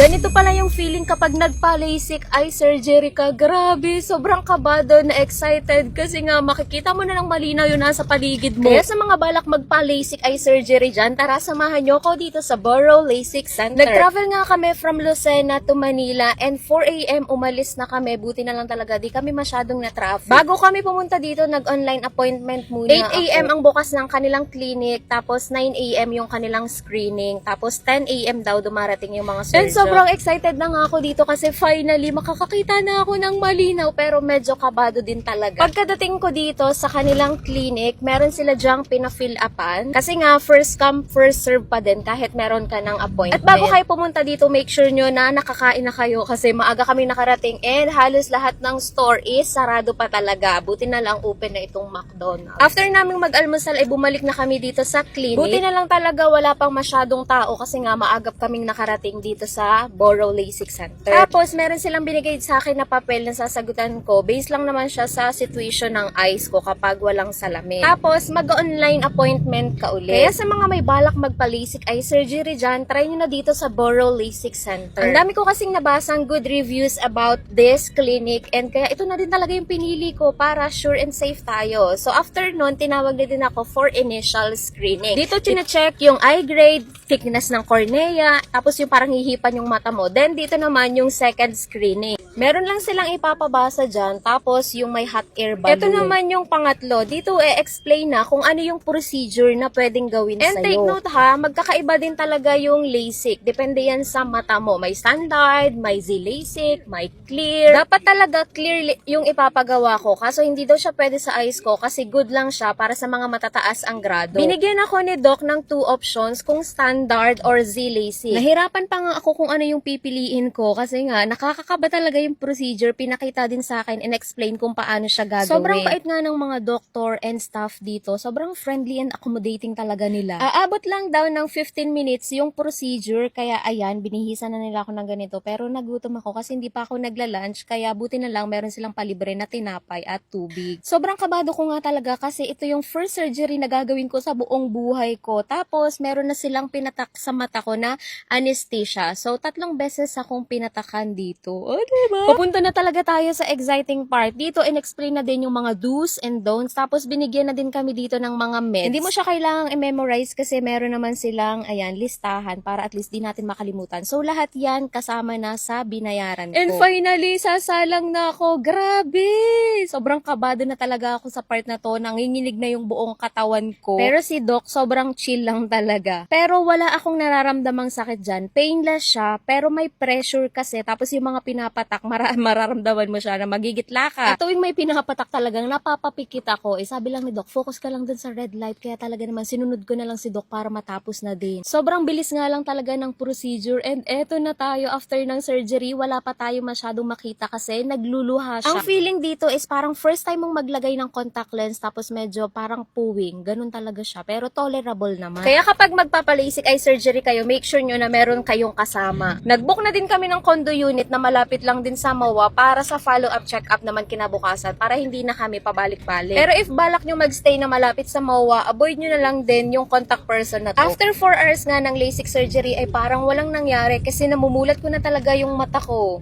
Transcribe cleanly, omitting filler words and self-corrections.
Ganito pala yung feeling kapag nagpa-LASIK eye surgery ka. Grabe, sobrang kabado na excited kasi nga makikita mo na ng malinaw yun nasa paligid mo. Kaya sa mga balak magpa-LASIK eye surgery dyan, tara samahan nyo ko dito sa Borough LASIK Center. Nag-travel nga kami from Lucena to Manila and 4 AM umalis na kami. Buti na lang talaga, di kami masyadong na-traffic. Bago kami pumunta dito, nag-online appointment muna 8 AM ang bukas ng kanilang clinic, tapos 9 AM yung kanilang screening, tapos 10 AM daw dumarating yung mga surgeon. And sobrang excited na nga ako dito kasi finally makakakita na ako ng malinaw, pero medyo kabado din talaga. Pagkadating ko dito sa kanilang clinic, meron sila dyang pina-fill upan kasi nga first come first serve pa din kahit meron ka ng appointment. At bago kayo pumunta dito, make sure nyo na nakakain na kayo kasi maaga kami nakarating and halos lahat ng store is sarado pa talaga. Buti na lang open na itong McDonald's. After naming mag-almusal ay bumalik na kami dito sa clinic. Buti na lang talaga wala pang masyadong tao kasi nga maagap kaming nakarating dito sa Borough LASIK Center. Tapos meron silang binigay sa akin na papel na sasagutan ko. Based lang naman siya sa situation ng eyes ko kapag walang salamin. Tapos mag-online appointment ka ulit. Kaya sa mga may balak magpa-LASIK eye surgery dyan, try nyo na dito sa Borough LASIK Center. Ang dami ko kasing nabasang good reviews about this clinic and kaya ito na din talaga yung pinili ko para sure and safe tayo. So after nun, tinawag na din ako for initial screening. Dito chine-check yung eye grade, thickness ng cornea, tapos yung parang hihipan yung mata mo. Then dito naman yung second screening. Meron lang silang ipapabasa dyan, tapos yung may hot air balloon. Ito naman yung pangatlo. Dito explain na kung ano yung procedure na pwedeng gawin sa'yo. And take note ha, magkakaiba din talaga yung LASIK. Depende yan sa mata mo. May standard, may Z-LASIK, may clear. Dapat talaga clear yung ipapagawa ko. Kaso hindi daw siya pwede sa eyes ko kasi good lang siya para sa mga matataas ang grado. Binigyan ako ni Doc ng 2 options kung standard or Z-LASIK. Nahirapan pa nga ako kung ano yung pipiliin ko kasi nga nakakakaba talaga yung procedure. Pinakita din sa akin and explain kung paano siya gagawin. Sobrang bait nga ng mga doctor and staff dito. Sobrang friendly and accommodating talaga nila. Aabot lang daw ng 15 minutes yung procedure kaya ayan, binihisan na nila ako ng ganito. Pero nagutom ako kasi hindi pa ako nagla-lunch kaya buti na lang meron silang palibre na tinapay at tubig. Sobrang kabado ko nga talaga kasi ito yung first surgery na gagawin ko sa buong buhay ko. Tapos meron na silang pinatak sa mata ko na anesthesia. So 3 beses akong pinatakan dito. O diba? Pupunta na talaga tayo sa exciting part. Dito in-explain na din yung mga do's and don'ts. Tapos binigyan na din kami dito ng mga meds. Hindi mo siya kailangang i-memorize kasi meron naman silang ayan, listahan para at least di natin makalimutan. So lahat yan kasama na sa binayaran ko. And finally, sasalang na ako. Grabe! Sobrang kabado na talaga ako sa part na to. Nanginginig na yung buong katawan ko. Pero si Doc, sobrang chill lang talaga. Pero wala akong nararamdamang sakit dyan. Painless siya, pero may pressure kasi. Tapos yung mga pinapatak, mararamdaman mo siya na magigitla ka. At tuwing may pinapatak talagang napapapikit ako. Sabi lang ni Doc, focus ka lang dun sa red light. Kaya talaga naman, sinunod ko na lang si Doc para matapos na din. Sobrang bilis nga lang talaga ng procedure. And eto na tayo after ng surgery. Wala pa tayo masyadong makita kasi nagluluha siya. Ang feeling dito is parang first time mong maglagay ng contact lens tapos medyo parang puwing. Ganun talaga siya. Pero tolerable naman. Kaya kapag magpapa-LASIK eye surgery kayo, make sure nyo na meron kayong kasama. Nag-book na din kami ng condo unit na malapit lang din sa MOA para sa follow-up check-up naman kinabukasan para hindi na kami pabalik-balik. Pero if balak nyo magstay na malapit sa MOA, avoid nyo na lang din yung contact person na to. After 4 hours nga ng LASIK surgery ay parang walang nangyari kasi namumulat ko na talaga yung mata ko.